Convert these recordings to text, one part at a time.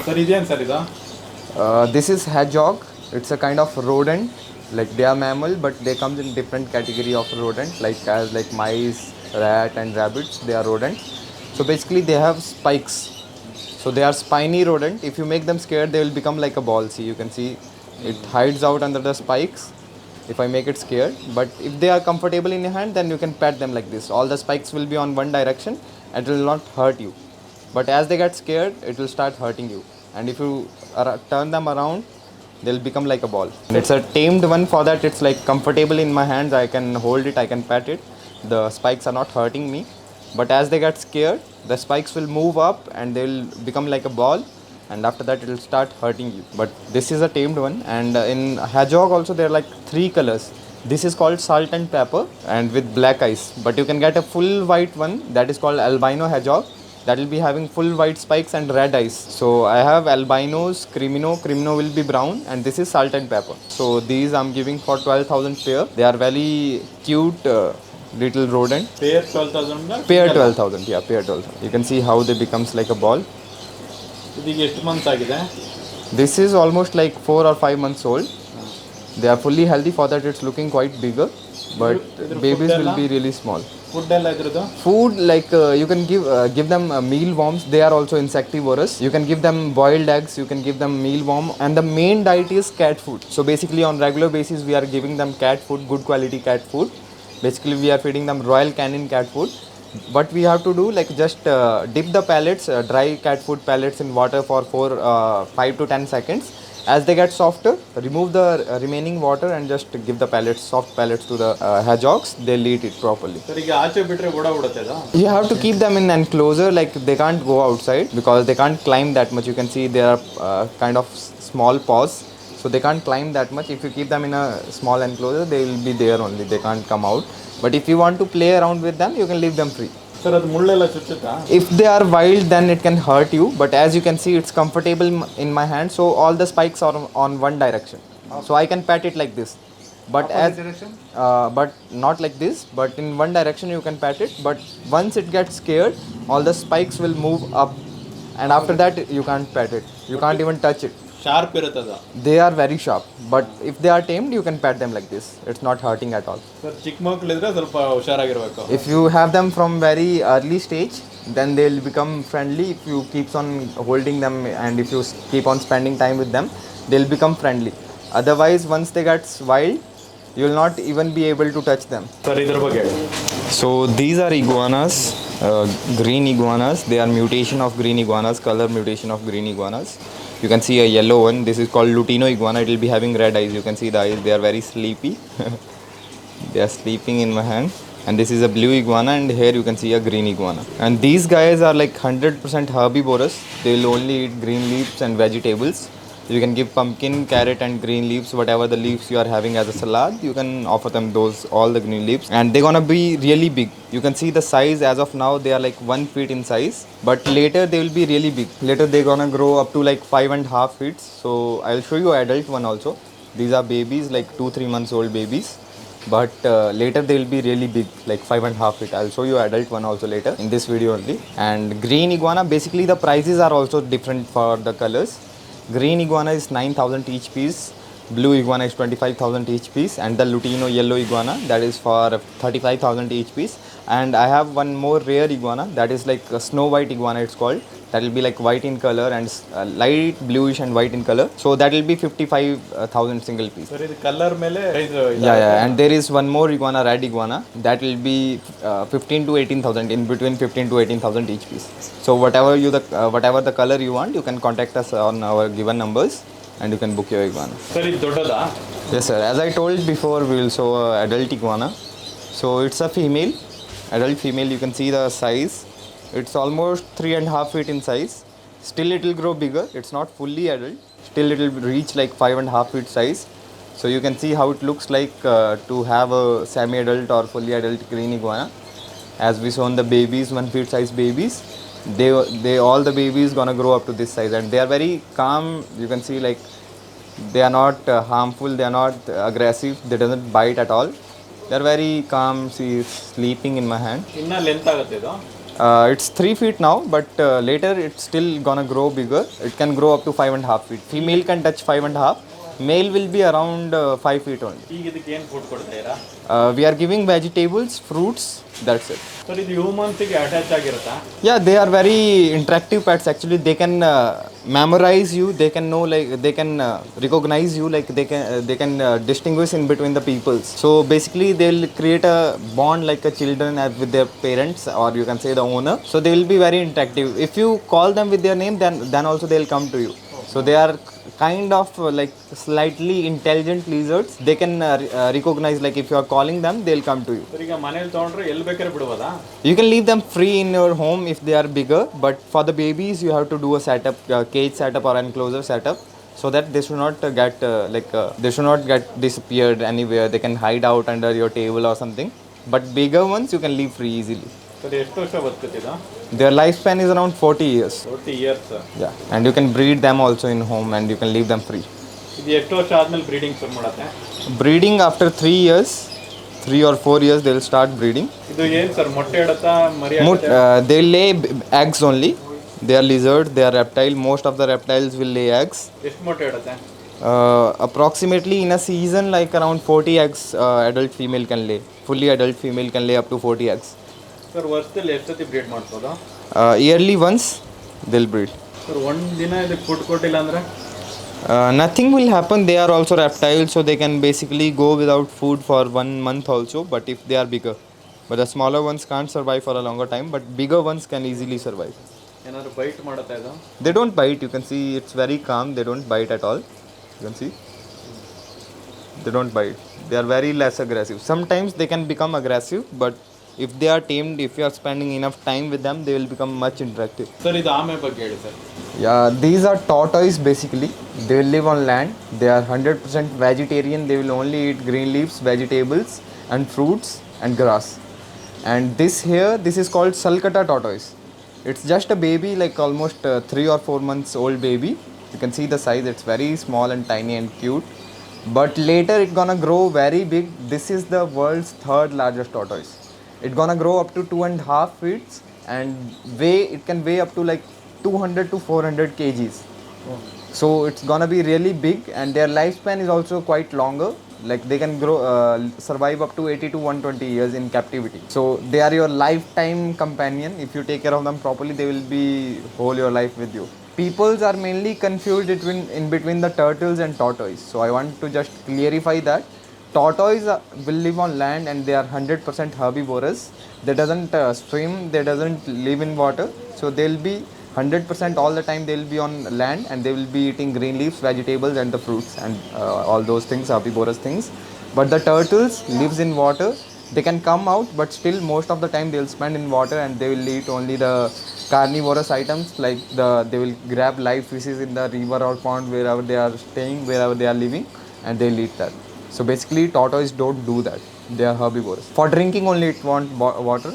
Sir ಇದೇನು sir ಇದು? This is hedgehog. It's a kind of rodent. Like they are mammal, but they comes in different category of rodent. Like mice, rat, and rabbits. They are rodent. So basically, they have spikes. So they are spiny rodent. If you make them scared, they will become like a ball. See, you can see it hides out under the spikes. If I make it scared, but if they are comfortable in your hand, then you can pat them like this. All the spikes will be on one direction, and it will not hurt you. But as they get scared, it will start hurting you. And if you turn them around, they'll become like a ball. It's a tamed one. For that, it's like comfortable in my hands. I can hold it, I can pat it. The spikes are not hurting me. But as they get scared, the spikes will move up and they will become like a ball, and after that it will start hurting you. But this is a tamed one. And in hedgehog also there are like 3 colors. This is called salt and pepper and with black eyes. But you can get a full white one, that is called albino hedgehog. That will be having full white spikes and red eyes. So I have albinos, crimino will be brown, and this is salt and pepper. So these I'm giving for 12,000 pair. They are very cute little rodent. Pair 12,000? Pair 12,000, yeah, pair 12,000. You can see how they becomes like a ball. ಇದೀಗ ಎಷ್ಟು months ಆಗಿದೆ? This is almost like 4 or 5 months old. They are fully healthy. For that it's looking quite bigger, but babies will be really small. Food ಎಲ್ಲ ಇದ್ರದ್ದು? Food like you can give them mealworms. They are also insectivorous. You can give them boiled eggs. You can give them mealworm, and the main diet is cat food. So basically on regular basis we are giving them cat food, good quality cat food. Basically we are feeding them Royal Canin cat food. What we have to do, like just dip the pellets, dry cat food pellets in water for 5 to 10 seconds. As they get softer, remove the remaining water and just give the pellets, soft pellets to the hedgehogs. They'll eat it properly. Sir ಈಗ ಆಚೆ ಬಿಟ್ರೆ ಓಡಾಡುತ್ತೆ ಅದು? You have to keep them in enclosure, like they can't go outside because they can't climb that much. You can see they are kind of small paws, so they can't climb that much. If you keep them in a small enclosure, they will be there only, they can't come out. But if you want to play around with them, you can leave them free. Sir ಅದು ಮುಳ್ಳೆಲ್ಲ ಚುಚ್ಚುತ್ತಾ? If they are wild, then it can hurt you, but as you can see it's comfortable in my hand, so all the spikes are on one direction. So I can pat it like this. But but not like this, but in one direction you can pat it. But once it gets scared, all the spikes will move up, and after that you can't pat it, you can't even touch it. Sharp ಇರುತ್ತದ? They are very sharp, but if they are tamed, you can pat them like this. It's not hurting at all. Sir ಚಿಕ್ಕ ಮಕ್ಕಳಿದ್ರೆ ಸ್ವಲ್ಪ ಹುಷಾರಾಗಿರ್ಬೇಕು. If you have them from very early stage, then they'll become friendly. If you keep on holding them and if you keep on spending time with them, they'll become friendly. Otherwise, once they get wild, you will not even be able to touch them. Sir ಇದ್ರ ಬಗ್ಗೆ? So these are iguanas, green iguanas. They are mutation of green iguanas, color mutation of green iguanas. You can see a yellow one. This is called Lutino iguana. It will be having red eyes. You can see the eyes. They are very sleepy. They are sleeping in my hand. And this is a blue iguana, and here you can see a green iguana. And these guys are like 100% herbivorous. They will only eat green leaves and vegetables. You can give pumpkin, carrot and green leaves, whatever the leaves you are having as a salad, you can offer them those, all the green leaves. And they're gonna be really big. You can see the size. As of now they are like 1 feet in size, but later they will be really big. Later they're gonna grow up to like 5.5 feet. So I'll show you adult one also. These are babies, like 2-3 months old babies. But later they will be really big, like 5.5 feet. I'll show you adult one also later in this video only. And green iguana, basically the prices are also different for the colors. Green iguana is 9,000 each piece, blue iguana is 25,000 each piece, and the Lutino yellow iguana, that is for 35,000 each piece. And I have one more rare iguana, that is like a snow white iguana it's called. That will be like white in color and light bluish and white in color. So that will be 55,000 single piece. Sir ಇದು colour ಮೇಲೆ price? Yeah. And there is one more iguana, red iguana, that will be 15 to 18,000, in between 15 to 18,000 each piece. So whatever the color you want, you can contact us on our given numbers and you can book your iguana. Sir ಇದು ದೊಡ್ಡದಾ? Yes sir, as I told before, we will show adult iguana. So it's a female, adult female. You can see the size. It's almost 3.5 feet in size. Still it will grow bigger. It's not fully adult. Still it will reach like 5.5 feet size. So you can see how it looks like to have a semi-adult or fully adult green iguana. As we shown the babies, 1 feet size babies, they all the babies gonna grow up to this size, and they are very calm. You can see like they are not harmful. They are not aggressive. They doesn't bite at all. They are very calm. See, it's sleeping in my hand. ಇನ್ನ length ಆಗುತ್ತೆ ಇದು? It's 3 feet now, but later it's still gonna grow bigger. It can grow up to 5.5 feet. Female can touch 5.5. Male will be around 5 feet only. ಈಗ ಇದಕ್ಕೆ ಏನು food ಕೊಡ್ತೀರಾ? We are giving vegetables, fruits. That's it. Sir ಇದು ಹ್ಯೂಮನ್ಸಿಗೆ attach ಆಗಿರುತ್ತಾ? Yeah, they are very interactive pets. Actually, they can memorize you. They can know, like they can recognize you. Like they can distinguish in between the peoples. So basically, they'll create a bond like a children have with their parents, or you can say the owner. So they will be very interactive. If you call them with their name, then also they'll come to you. So they are kind of like slightly intelligent lizards. They can recognize, like if you are calling them, they'll come to you. Sir ಈಗ ಮನೇಲಿ ತೊಗೊಂಡ್ರೆ ಎಲ್ಲಿ ಬೇಕಾದ್ರೆ ಬಿಡ್ಬೋದಾ? You can leave them free in your home if they are bigger, but for the babies you have to do a setup, cage setup or enclosure setup, so that they should not they should not get disappeared anywhere. They can hide out under your table or something. But bigger ones you can leave free easily. Sir ಎಷ್ಟು ವರ್ಷ ಬದುಕುತ್ತಿದ್ದು? Their lifespan is around 40 years. 40 years. Yeah, and you can breed them also in home and you can leave them free. ಇದು ಎಷ್ಟು ವರ್ಷ ಆದ್ಮೇಲೆ breeding ಶುರು ಮಾಡುತ್ತೆ? Breeding after 3 years, 3 or 4 years they will start breeding. ಇದು ಏನು sir, ಮೊಟ್ಟೆ ಇಡುತ್ತಾ ಮರಿ ಹಾಕುತ್ತಾ? They lay eggs only. They are lizard, they are reptile. Most of the reptiles will lay eggs. ಎಷ್ಟು ಮೊಟ್ಟೆ ಇಡುತ್ತೆ? Approximately in a season, like around 40 eggs adult female can lay. Fully adult female can lay up to 40 eggs. Sir ವರ್ಷದಲ್ಲಿ ಎಷ್ಟು ಸತಿ bread ಮಾಡ್ಬೋದು? Yearly once they'll breed. Sir ಒಂದು ದಿನ ಇದಕ್ಕೆ ಫುಡ್ ಕೊಟ್ಟಿಲ್ಲ ಅಂದರೆ? Nothing will happen. They are also reptiles, so they can basically go without food for 1 month also, but if they are bigger. But the smaller ones can't survive for a longer time, but bigger ones can easily survive. ಏನಾದ್ರು byte ಮಾಡುತ್ತಾ ಇದು? They don't bite. You can see it's very calm. They don't bite at all. You can see. They don't bite. They are very less aggressive. Sometimes they can become aggressive, but if they are tamed, if you are spending enough time with them, they will become much interactive. Sir ಇದು ಆಮೆ ಬಗ್ಗೆ ಹೇಳಿ sir. Yeah, these are tortoise basically. They will live on land. They are 100% vegetarian. They will only eat green leaves, vegetables and fruits and grass. And this is called sulcata tortoise. It's just a baby, like almost 3 or 4 months old baby. You can see the size. It's very small and tiny and cute. But later it's gonna grow very big. This is the world's 3rd largest tortoise. It's gonna grow up to 2.5 feet and it can weigh up to like 200 to 400 kgs. So it's gonna be really big, and their lifespan is also quite longer. Like they can survive up to 80 to 120 years in captivity. So they are your lifetime companion. If you take care of them properly, they will be whole your life with you. Peoples are mainly confused in between the turtles and tortoise. So I want to just clarify that. Tortoise will live on land and they are 100% herbivorous. They doesn't swim, they doesn't live in water. So they'll be 100% all the time they'll be on land, and they will be eating green leaves, vegetables and the fruits and all those things, herbivorous things. But the turtles lives in water. They can come out, but still most of the time they'll spend in water, and they will eat only the carnivorous items, like they will grab live fishes in the river or pond wherever they are staying, wherever they are living, and they'll eat that. So basically tortoise don't do that. They are herbivorous. For drinking only it want water,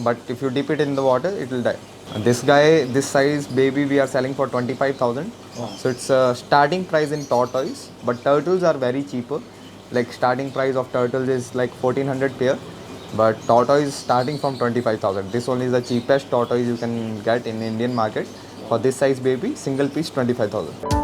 but if you dip it in the water it will die. This size baby we are selling for 25,000. So it's starting price in tortoise, but turtles are very cheaper. Like starting price of turtles is like 1400 pair, but tortoise starting from 25,000. This one is the cheapest tortoise you can get in Indian market. For this size baby, single piece 25,000.